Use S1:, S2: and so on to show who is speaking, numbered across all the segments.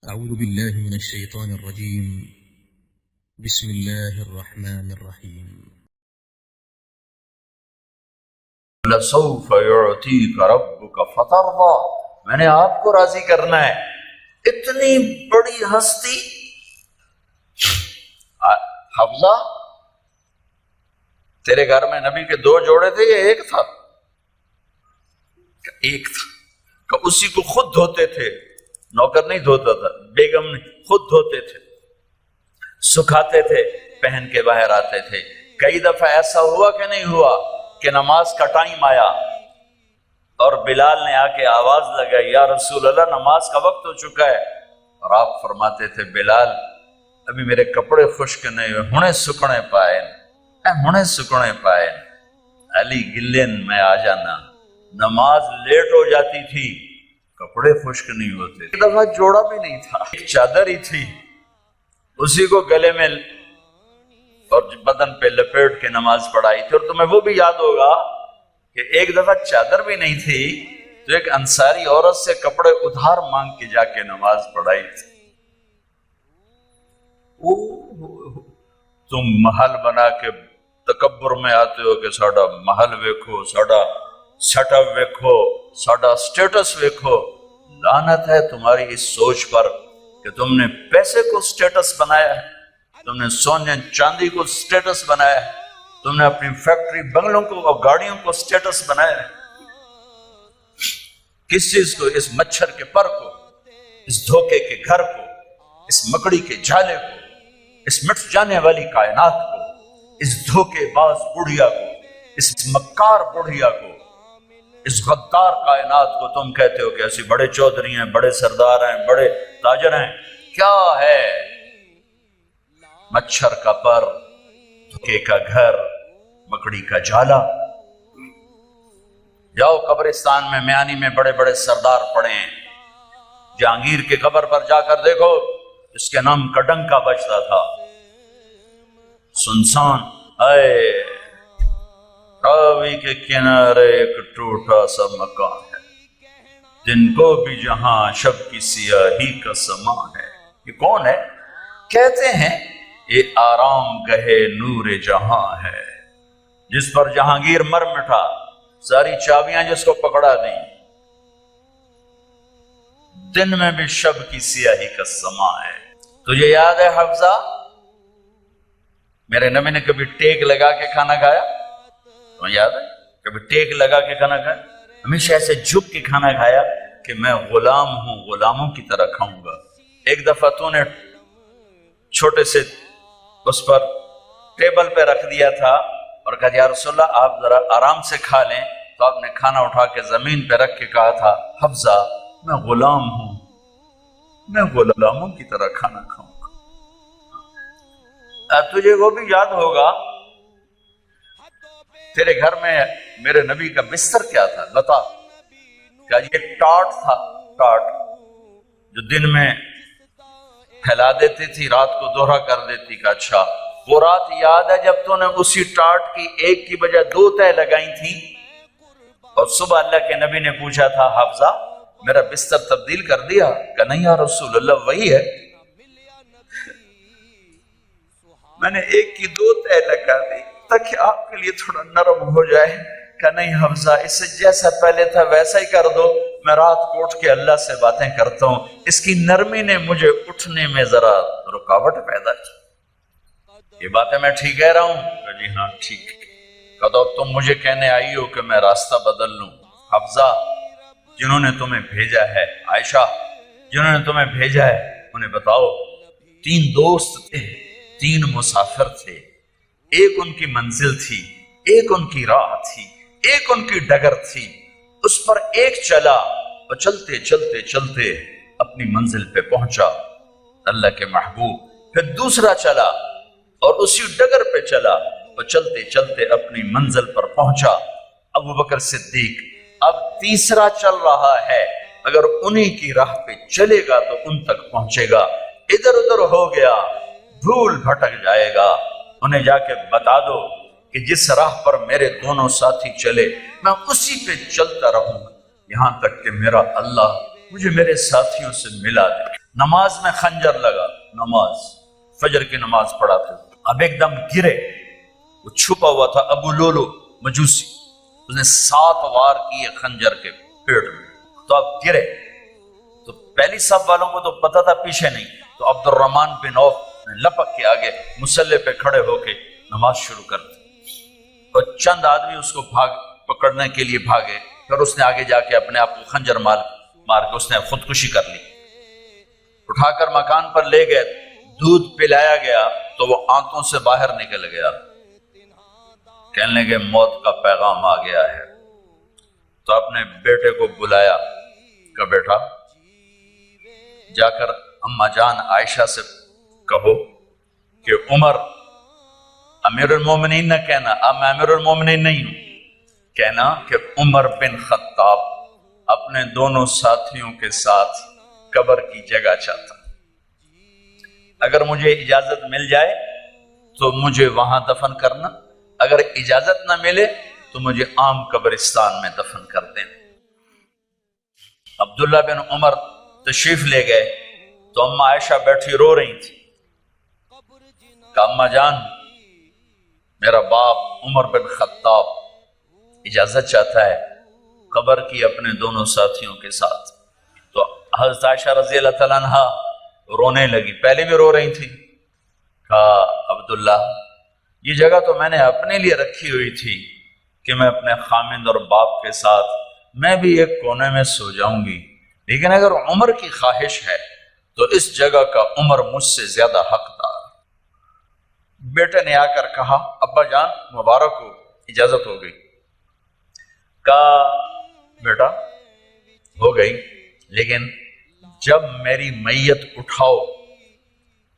S1: أعوذ بالله من الشيطان الرجيم. بسم الله الرحمن الرحيم.
S2: لَسَوْفَ يُعْتِيكَ رَبُّكَ فَتَرْضَى، میں نے آپ کو راضی کرنا ہے۔ اتنی بڑی ہستی حفظہ، تیرے گھر میں نبی کے دو جوڑے تھے یا ایک تھا؟ ایک تھا کہ اسی کو خود دھوتے تھے، نوکر نہیں دھوتا تھا، بیگم نہیں، خود دھوتے تھے، سکھاتے تھے، پہن کے باہر آتے تھے۔ کئی دفعہ ایسا ہوا کہ نہیں ہوا کہ نماز کا ٹائم آیا اور بلال نے آ کے آواز لگائی، یا رسول اللہ نماز کا وقت ہو چکا ہے، اور آپ فرماتے تھے بلال ابھی میرے کپڑے خشک نہیں ہوئے، ہنے سکنے پائے، ہنے سکنے پائے، علی گلین میں آ جانا۔ نماز لیٹ ہو جاتی تھی، کپڑے خشک نہیں ہوتے، ایک دفعہ جوڑا بھی نہیں تھا، ایک چادر ہی تھی، اسی کو گلے میں اور بدن پہ لپیٹ کے نماز پڑھائی تھی۔ اور تمہیں وہ بھی یاد ہوگا کہ ایک دفعہ چادر بھی نہیں تھی تو ایک انصاری عورت سے کپڑے ادھار مانگ کے جا کے نماز پڑھائی تھی۔ تم محل بنا کے تکبر میں آتے ہو کہ ساڑا محل ویکھو، ساڑا سیٹ اپ ویکھو، ساڑا سٹیٹس ویکھو۔ لعنت ہے تمہاری اس سوچ پر کہ تم نے پیسے کو سٹیٹس بنایا ہے، تم نے سونے چاندی کو سٹیٹس بنایا ہے، تم نے اپنی فیکٹری بنگلوں کو اور گاڑیوں کو سٹیٹس بنایا ہے۔ کس چیز کو؟ اس مچھر کے پر کو، اس دھوکے کے گھر کو، اس مکڑی کے جالے کو، اس مٹ جانے والی کائنات کو، اس دھوکے باز بڑھیا کو، اس مکار بڑھیا کو، اس غدار کائنات کو تم کہتے ہو کہ ایسی بڑے چودھری ہیں، بڑے سردار ہیں، بڑے تاجر ہیں۔ کیا ہے؟ مچھر کا پر، دھوکے کا گھر، مکڑی کا جالا۔ جاؤ قبرستان میں میانی میں بڑے بڑے سردار پڑے ہیں، جہانگیر کے قبر پر جا کر دیکھو، اس کے نام کا ڈنکا بجتا تھا، سنسان، اے راوی کے کنارے ایک ٹوٹا سا مکان ہے، دن کو بھی جہاں شب کی سیاہی کا سما ہے۔ یہ کون ہے؟ کہتے ہیں یہ آرام گہے نور جہاں ہے، جس پر جہانگیر مر مٹا، ساری چابیاں جس کو پکڑا دیں، دن میں بھی شب کی سیاہی کا سما ہے۔ تجھے یاد ہے حفظہ میرے نبی نے کبھی ٹیک لگا کے کھانا کھایا؟ تمہیں یاد ہے کبھی ٹیک لگا کے کھانا کھایا؟ ہمیشہ ایسے جھک کے کھانا کھایا کہ میں غلام ہوں، غلاموں کی طرح کھاؤں گا۔ ایک دفعہ تو نے چھوٹے سے اس پر ٹیبل پہ رکھ دیا تھا اور کہا یا رسول اللہ آپ ذرا آرام سے کھا لیں، تو آپ نے کھانا اٹھا کے زمین پہ رکھ کے کہا تھا حفظہ میں غلام ہوں، میں غلاموں کی طرح کھانا کھاؤں گا۔ تجھے وہ بھی یاد ہوگا تیرے گھر میں میرے نبی کا بستر کیا تھا؟ بتا۔ کیا یہ ٹاٹ تھا؟ ٹاٹ جو دن میں پھیلا دیتی تھی، رات کو دوہرا کر دیتی۔ کہ اچھا وہ رات یاد ہے جب تو نے اسی ٹاٹ کی ایک کی بجائے دو تہ لگائی تھی، اور صبح اللہ کے نبی نے پوچھا تھا حفظہ میرا بستر تبدیل کر دیا؟ کہ نہیں یا رسول اللہ وہی ہے، میں نے ایک کی دو تہ لگا دی تاکہ آپ کے لیے تھوڑا نرم ہو جائے۔ کہ نہیں حفظہ اس سے جیسا پہلے تھا ویسا ہی کر دو، میں رات کو اٹھ کے اللہ سے باتیں کرتا ہوں، اس کی نرمی نے مجھے اٹھنے میں ذرا رکاوٹ پیدا کی۔ یہ باتیں میں ٹھیک کہہ رہا ہوں؟ کہ جی ہاں ٹھیک۔ کہ تم مجھے کہنے آئی ہو کہ میں راستہ بدل لوں۔ حفظہ جنہوں نے تمہیں بھیجا ہے، عائشہ جنہوں نے تمہیں بھیجا ہے، انہیں بتاؤ 3 دوست تھے، 3 مسافر تھے، ایک ان کی منزل تھی، ایک ان کی راہ تھی، ایک ان کی ڈگر تھی، اس پر ایک چلا اور چلتے چلتے چلتے اپنی منزل پہ پہنچا اللہ کے محبوب، پھر دوسرا چلا اور اسی ڈگر پہ چلا اور چلتے چلتے اپنی منزل پر پہنچا ابو بکر صدیق۔ اب تیسرا چل رہا ہے، اگر انہی کی راہ پہ چلے گا تو ان تک پہنچے گا، ادھر ادھر ہو گیا دھول بھٹک جائے گا۔ انہیں جا کے بتا دو کہ جس راہ پر میرے دونوں ساتھی چلے میں اسی پہ چلتا رہوں یہاں تک کہ میرا اللہ مجھے میرے ساتھیوں سے ملا دے۔ نماز میں خنجر لگا، نماز فجر کی نماز پڑھا تھا، اب ایک دم گرے، وہ چھپا ہوا تھا ابو لولو مجوسی، اس نے 7 وار کیے خنجر کے پیٹ میں، تو اب گرے، تو پہلی صف والوں کو تو پتا تھا پیچھے نہیں، تو عبد الرحمن بن عوف نے لپک کے آگے مصلی پہ کھڑے ہو کے نماز شروع کر دی، اور چند آدمی اس کو پکڑنے کے لیے بھاگے، پھر اس نے آگے جا کے اپنے آپ کو خنجر مار کے اس نے خودکشی کر لی، اٹھا کر مکان پر لے گئے، دودھ پلایا گیا تو وہ آنتوں سے باہر نکل گیا، کہنے لگے موت کا پیغام آ گیا ہے، تو اپنے بیٹے کو بلایا کہ بیٹا جا کر اما جان عائشہ سے کہو کہ عمر امیر المومنین نہ کہنا، اب میں امیر المومنین نہیں ہوں، کہنا کہ عمر بن خطاب اپنے دونوں ساتھیوں کے ساتھ قبر کی جگہ چاہتا، اگر مجھے اجازت مل جائے تو مجھے وہاں دفن کرنا، اگر اجازت نہ ملے تو مجھے عام قبرستان میں دفن کر دینا۔ عبداللہ بن عمر تشریف لے گئے تو اما عائشہ بیٹھی رو رہی تھی، کہ اما جان میرا باپ عمر بن خطاب اجازت چاہتا ہے قبر کی اپنے دونوں ساتھیوں کے ساتھ، تو حضرت عائشہ رضی اللہ تعالیٰ عنہ رونے لگی، پہلے بھی رو رہی تھی، کہا عبداللہ یہ جگہ تو میں نے اپنے لیے رکھی ہوئی تھی کہ میں اپنے خامند اور باپ کے ساتھ میں بھی ایک کونے میں سو جاؤں گی، لیکن اگر عمر کی خواہش ہے تو اس جگہ کا عمر مجھ سے زیادہ حقدار۔ بیٹے نے آ کر کہا ابا جان مبارک ہو، اجازت ہو گئی، کہا بیٹا ہو گئی، لیکن جب میری میت اٹھاؤ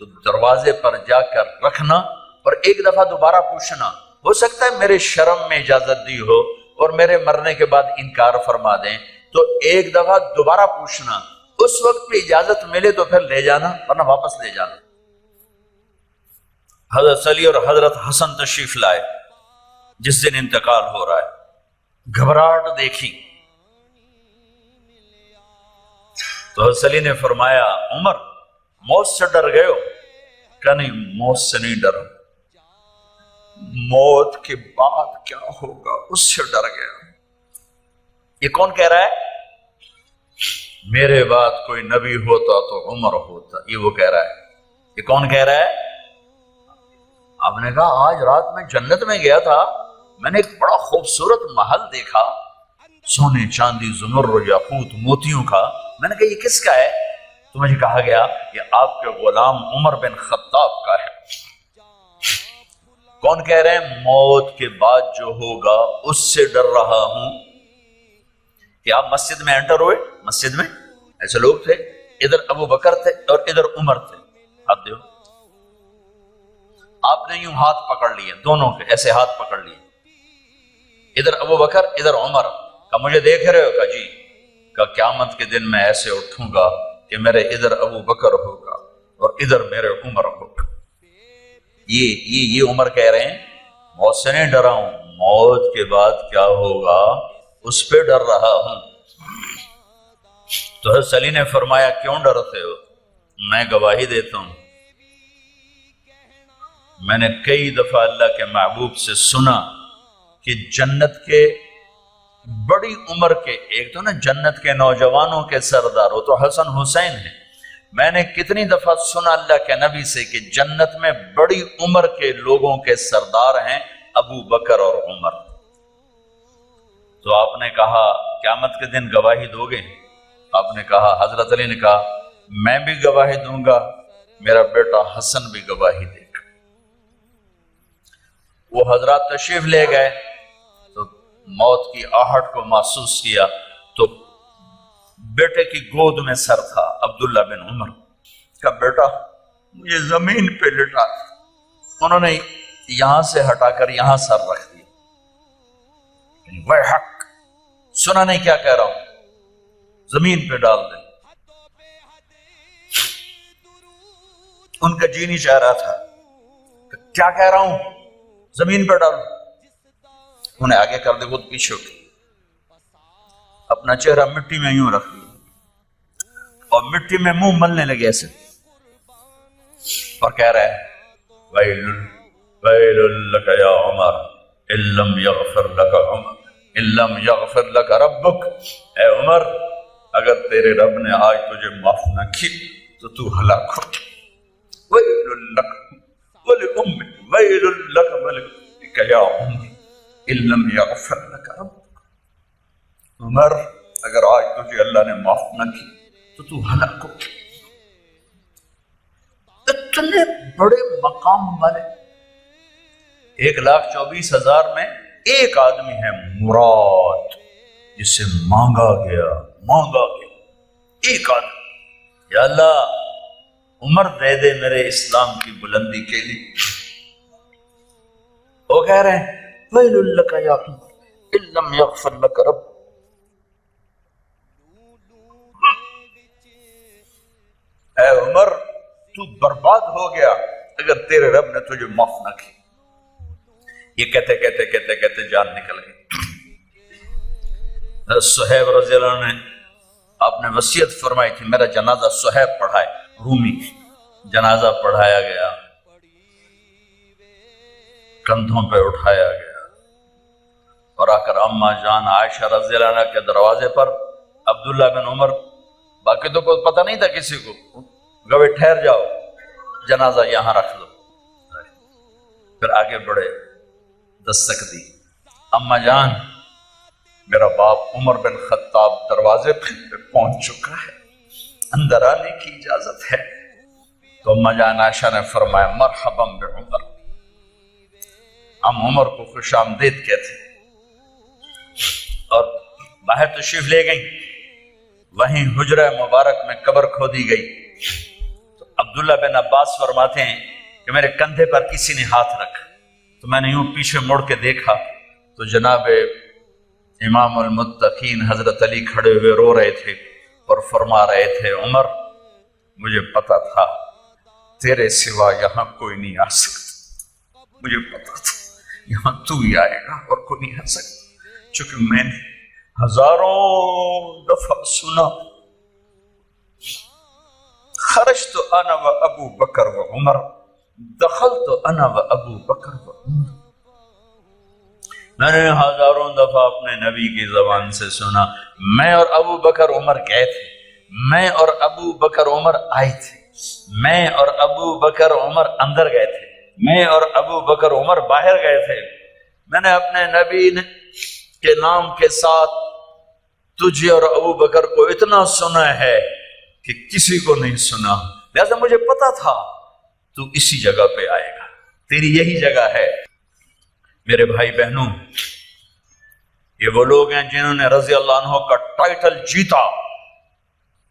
S2: تو دروازے پر جا کر رکھنا اور ایک دفعہ دوبارہ پوچھنا، ہو سکتا ہے میرے شرم میں اجازت دی ہو اور میرے مرنے کے بعد انکار فرما دیں، تو ایک دفعہ دوبارہ پوچھنا، اس وقت پہ اجازت ملے تو پھر لے جانا ورنہ واپس لے جانا۔ حضرت علی اور حضرت حسن تشریف لائے، جس دن انتقال ہو رہا ہے، گھبراہٹ دیکھی تو حضرت علی نے فرمایا عمر موت سے ڈر گئے ہو؟ کہ نہیں موت سے نہیں ڈرا، موت کے بعد کیا ہوگا اس سے ڈر گیا۔ یہ کون کہہ رہا ہے؟ میرے بعد کوئی نبی ہوتا تو عمر ہوتا، یہ وہ کہہ رہا ہے۔ یہ کون کہہ رہا ہے؟ آپ نے کہا آج رات میں جنت میں گیا تھا، میں نے ایک بڑا خوبصورت محل دیکھا، سونے چاندی زمرد یاقوت موتیوں کا، میں نے کہا یہ کس کا ہے؟ تو مجھے کہا گیا یہ آپ کے غلام عمر بن خطاب کا ہے۔ کون کہہ رہے ہیں؟ موت کے بعد جو ہوگا اس سے ڈر رہا ہوں۔ کہ آپ مسجد میں انٹر ہوئے، مسجد میں ایسے لوگ تھے، ادھر ابو بکر تھے اور ادھر عمر تھے، ہاتھ دیو، آپ نے یوں ہاتھ پکڑ لیے، دونوں کے ایسے ہاتھ پکڑ لیے، ادھر ابو بکر ادھر عمر، کہ مجھے دیکھ رہے ہو؟ کہ جی، کہ قیامت کے دن میں ایسے اٹھوں گا کہ میرے ادھر ابو بکر ہوگا اور ادھر میرے عمر ہوگا۔ یہ عمر کہہ رہے ہیں موت سے نہیں ڈرا ہوں، موت کے بعد کیا ہوگا اس پہ ڈر رہا ہوں۔ تو حضرت علی نے فرمایا کیوں ڈرتے ہو؟ میں گواہی دیتا ہوں، میں نے کئی دفعہ اللہ کے محبوب سے سنا کہ جنت کے بڑی عمر کے، ایک تو نا جنت کے نوجوانوں کے سردار، وہ تو حسن حسین ہیں، میں نے کتنی دفعہ سنا اللہ کے نبی سے کہ جنت میں بڑی عمر کے لوگوں کے سردار ہیں ابو بکر اور عمر۔ تو آپ نے کہا قیامت کے دن گواہی دو گے؟ آپ نے کہا، حضرت علی نے کہا میں بھی گواہی دوں گا، میرا بیٹا حسن بھی گواہی دے گا۔ وہ حضرات تشریف لے گئے تو موت کی آہٹ کو محسوس کیا تو بیٹے کی گود میں سر تھا عبداللہ بن عمر کا، بیٹا مجھے زمین پہ لٹا، انہوں نے یہاں سے ہٹا کر یہاں سر رکھ دیا۔ وہ حق سنا نہیں کیا کہہ رہا ہوں، زمین پہ ڈال دیں۔ ان کا جی نہیں چاہ رہا تھا کہ کیا کہہ رہا ہوں، زمین پہ ڈالو۔ انہیں آگے کر دے، وہ پیچھے اٹھے، اپنا چہرہ مٹی میں یوں رکھ لیا اور مٹی میں منہ ملنے لگے ایسے، اور کہہ رہا ہے ویل ویل لک یا عمر ان لم یغفر لک عمر ان لم یغفر لک ربک، اے عمر اگر تیرے رب نے آج تجھے معاف نہ کی تو تو ہلاک ہو۔ ویل لک ولأمک ویل لک ولأمک یا عمر ان لم یغفر لک ربک، عمر اگر آج تجھے اللہ نے معاف نہ کی تو تو ہلاک ہو۔ اتنے بڑے مقام والے 1,24,000 میں ایک آدمی ہے مراد، جسے مانگا گیا ایک آدمی، یا اللہ عمر دے دے میرے اسلام کی بلندی کے لیے۔ وہ کہہ رہے ہیں ویل لک یا عمر ان لم یغفر لک رب، اے عمر تو برباد ہو گیا اگر تیرے رب نے تجھے معاف نہ کی۔ یہ کہتے جان نکل گئی۔ صہیب رضی اللہ عنہ نے آپ نے وصیت فرمائی تھی میرا جنازہ صہیب پڑھائے، رومی جنازہ پڑھایا گیا، کندھوں پہ اٹھایا گیا، اور آ کر اماں جان عائشہ رضی اللہ عنہ کے دروازے پر عبداللہ بن عمر، باقی تو کوئی پتہ نہیں تھا کسی کو، گوے ٹھہر جاؤ جنازہ یہاں رکھ دو۔ پھر آگے بڑھے، دستک دی، اماں جان میرا باپ عمر بن خطاب دروازے پہ پہنچ چکا ہے، اندر آنے کی اجازت ہے۔ تو اماں جان عائشہ نے فرمایا مرحبا بعمر، ہم عمر کو خوش آمدید کہتے، اور باہر تشریف لے گئیں۔ وہیں حجرہ مبارک میں قبر کھودی گئی تو عبداللہ بن عباس فرماتے ہیں کہ میرے کندھے پر کسی نے ہاتھ رکھا تو میں نے یوں پیچھے مڑ کے دیکھا تو جناب امام المتقین حضرت علی کھڑے ہوئے رو رہے تھے اور فرما رہے تھے عمر مجھے پتا تھا تیرے سوا یہاں کوئی نہیں آ سکتا، مجھے پتا تھا یہاں تو ہی آئے گا اور کوئی نہیں آ سکتا، چونکہ میں نے ہزاروں دفعہ سنا خرجت انا و ابو بکر و عمر دخلت انا و ابو بکر و عمر، میں نے ہزاروں دفعہ اپنے نبی کی زبان سے سنا میں اور ابو بکر عمر گئے تھے، میں اور ابو بکر عمر آئے تھے، میں اور ابو بکر عمر اندر گئے تھے، میں اور ابو بکر عمر باہر گئے تھے، میں نے اپنے نبی کے نام کے ساتھ تجھے اور ابو بکر کو اتنا سنا ہے کہ کسی کو نہیں سنا، لہذا مجھے پتا تھا تو اسی جگہ پہ آئے گا، تیری یہی جگہ ہے۔ میرے بھائی بہنوں، یہ وہ لوگ ہیں جنہوں نے رضی اللہ عنہ کا ٹائٹل جیتا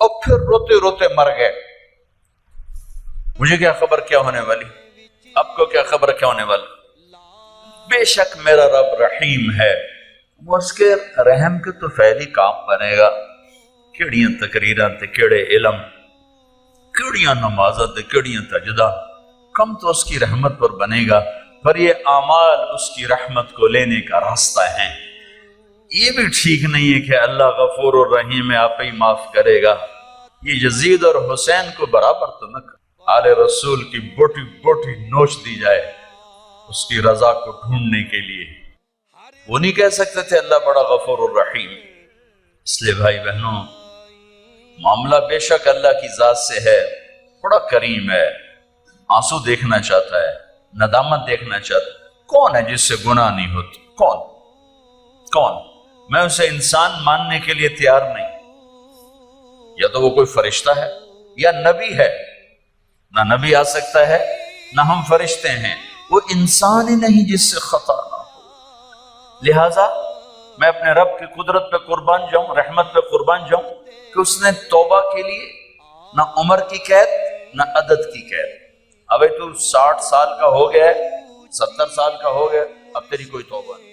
S2: اور پھر روتے روتے مر گئے۔ مجھے کیا خبر کیا ہونے والی، آپ کو کیا خبر کیا ہونے والی؟ بے شک میرا رب رحیم ہے، وہ اس کے رحم کے تو فعلی کام بنے گا، کیڑیاں تقریراں تے کیڑے علم، کیڑیاں نمازاں تے کیڑیاں تجدہ، کم تو اس کی رحمت پر بنے گا، پر یہ اعمال اس کی رحمت کو لینے کا راستہ ہے۔ یہ بھی ٹھیک نہیں ہے کہ اللہ غفور الرحیم ہے آپ ہی معاف کرے گا، یہ یزید اور حسین کو برابر تو نہ کر، آل رسول کی بوٹی بوٹی نوچ دی جائے اس کی رضا کو ڈھونڈنے کے لیے، وہ نہیں کہہ سکتے تھے اللہ بڑا غفور الرحیم۔ اس لیے بھائی بہنوں، معاملہ بے شک اللہ کی ذات سے ہے، بڑا کریم ہے، آنسو دیکھنا چاہتا ہے، ندامت دیکھنا چاہتا ہے۔ کون ہے جس سے گناہ نہیں ہوتی؟ کون؟ میں اسے انسان ماننے کے لیے تیار نہیں، یا تو وہ کوئی فرشتہ ہے یا نبی ہے، نہ نبی آ سکتا ہے نہ ہم فرشتے ہیں، وہ انسان ہی نہیں جس سے خطا نہ ہو۔ لہٰذا میں اپنے رب کی قدرت پہ قربان جاؤں، رحمت پہ قربان جاؤں کہ اس نے توبہ کے لیے نہ عمر کی قید نہ عدد کی قید، ابھی تو 60 سال کا ہو گیا ہے، 70 سال کا ہو گیا، اب تیری کوئی توبہ نہیں۔